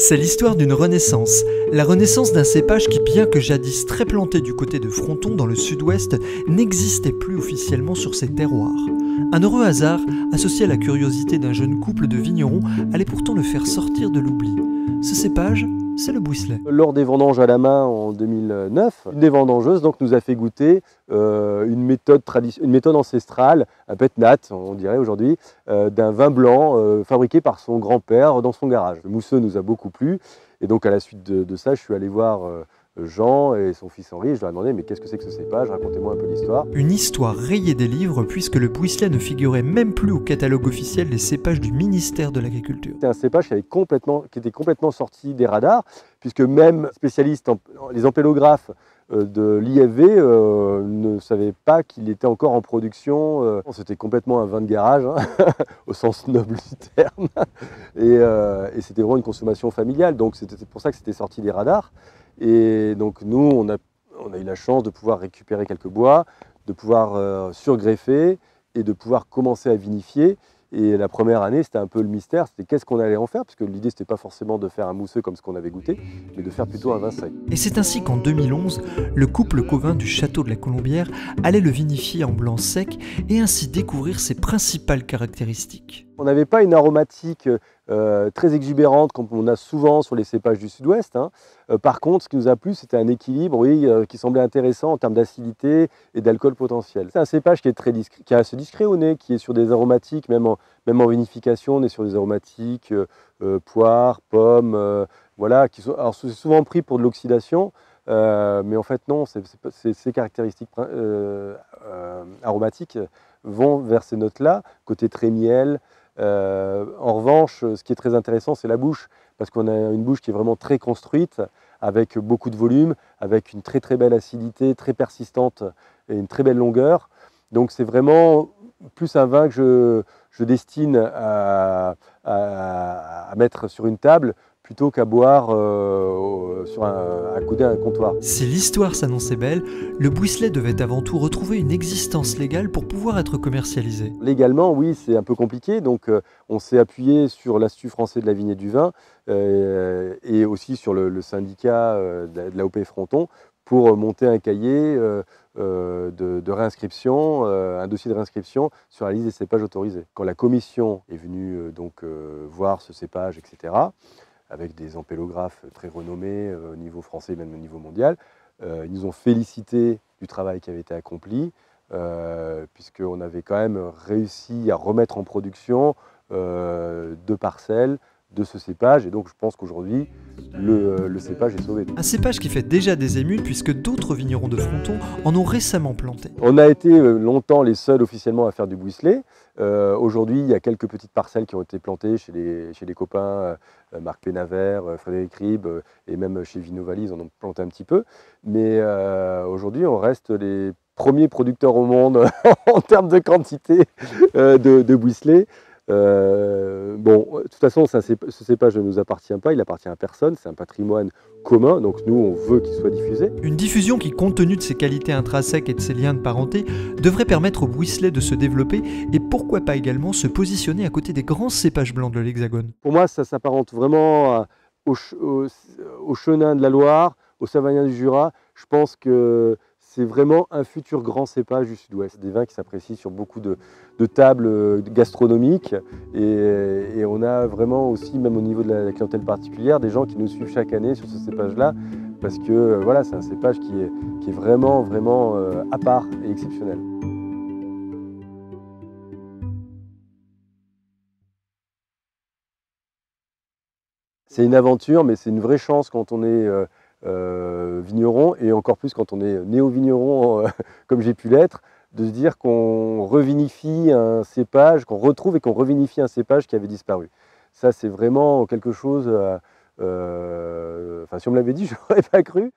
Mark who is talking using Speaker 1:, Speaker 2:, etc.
Speaker 1: C'est l'histoire d'une renaissance. La renaissance d'un cépage qui, bien que jadis très planté du côté de Fronton dans le sud-ouest, n'existait plus officiellement sur ces terroirs. Un heureux hasard, associé à la curiosité d'un jeune couple de vignerons, allait pourtant le faire sortir de l'oubli. Ce cépage, c'est le Bouislet.
Speaker 2: Lors des vendanges à la main en 2009, une des vendangeuses nous a fait goûter une méthode ancestrale, un pétnat, on dirait aujourd'hui, d'un vin blanc fabriqué par son grand-père dans son garage. Le mousseux nous a beaucoup plu et donc à la suite de ça, je suis allé voir Jean et son fils Henri. Je leur ai demandé mais qu'est-ce que c'est que ce cépage, racontez-moi un peu l'histoire.
Speaker 1: Une histoire rayée des livres puisque le Bouislet ne figurait même plus au catalogue officiel des cépages du ministère de l'Agriculture.
Speaker 2: C'était un cépage qui était complètement sorti des radars puisque même spécialistes, les ampélographes de l'IFV ne savaient pas qu'il était encore en production. C'était complètement un vin de garage, hein, au sens noble du terme. Et c'était vraiment une consommation familiale, donc c'était pour ça que c'était sorti des radars. Et donc nous, on a eu la chance de pouvoir récupérer quelques bois, de pouvoir surgreffer et de pouvoir commencer à vinifier. Et la première année, c'était un peu le mystère, c'était qu'est-ce qu'on allait en faire, parce que l'idée, c'était pas forcément de faire un mousseux comme ce qu'on avait goûté, mais de faire plutôt un vin sec.
Speaker 1: Et c'est ainsi qu'en 2011, le couple Cauvin du château de la Colombière allait le vinifier en blanc sec et ainsi découvrir ses principales caractéristiques.
Speaker 2: On n'avait pas une aromatique très exubérante comme on a souvent sur les cépages du sud-ouest. Hein. Par contre, ce qui nous a plu, c'était un équilibre qui semblait intéressant en termes d'acidité et d'alcool potentiel. C'est un cépage qui est très discret, qui est assez discret au nez, qui est sur des aromatiques, même en vinification, on est sur des aromatiques poire, pomme, voilà, alors c'est souvent pris pour de l'oxydation, mais en fait non, ces caractéristiques aromatiques vont vers ces notes-là, côté très miel. En revanche, ce qui est très intéressant, c'est la bouche, parce qu'on a une bouche qui est vraiment très construite, avec beaucoup de volume, avec une très très belle acidité, très persistante et une très belle longueur. Donc c'est vraiment plus un vin que je destine à mettre sur une table, plutôt qu'à boire accoudé à un comptoir.
Speaker 1: Si l'histoire s'annonçait belle, le Bouislet devait avant tout retrouver une existence légale pour pouvoir être commercialisé.
Speaker 2: Légalement, oui, c'est un peu compliqué, donc on s'est appuyé sur l'Institut français de la vigne et du vin et aussi sur le syndicat de l'AOP Fronton pour monter un cahier de réinscription, un dossier de réinscription sur la liste des cépages autorisés. Quand la commission est venue voir ce cépage, etc., avec des ampélographes très renommés au niveau français, même au niveau mondial. Ils nous ont félicité du travail qui avait été accompli, puisqu'on avait quand même réussi à remettre en production 2 parcelles de ce cépage, et donc je pense qu'aujourd'hui, le cépage est sauvé.
Speaker 1: Un cépage qui fait déjà des émules puisque d'autres vignerons de Fronton en ont récemment planté.
Speaker 2: On a été longtemps les seuls officiellement à faire du Bouislet. Aujourd'hui, il y a quelques petites parcelles qui ont été plantées chez les copains, Marc Pénavert, Frédéric Ribes, et même chez Vinovalis, ils en ont planté un petit peu. Mais aujourd'hui, on reste les premiers producteurs au monde en termes de quantité de Bouislet. Bon, de toute façon, ce cépage ne nous appartient pas, il appartient à personne, c'est un patrimoine commun, donc nous on veut qu'il soit diffusé.
Speaker 1: Une diffusion qui, compte tenu de ses qualités intrinsèques et de ses liens de parenté, devrait permettre au Bouislet de se développer et pourquoi pas également se positionner à côté des grands cépages blancs de l'Hexagone.
Speaker 2: Pour moi, ça s'apparente vraiment au Chenin de la Loire, au Savoyen du Jura. Je pense que c'est vraiment un futur grand cépage du sud-ouest. Des vins qui s'apprécient sur beaucoup de tables gastronomiques et on a vraiment aussi, même au niveau de la clientèle particulière, des gens qui nous suivent chaque année sur ce cépage-là parce que voilà, c'est un cépage qui est vraiment, vraiment à part et exceptionnel. C'est une aventure, mais c'est une vraie chance quand on est vigneron, et encore plus quand on est néo-vigneron comme j'ai pu l'être, de se dire qu'on revinifie un cépage, qu'on retrouve et qu'on revinifie un cépage qui avait disparu. Ça, c'est vraiment quelque chose, si on me l'avait dit, je n'aurais pas cru.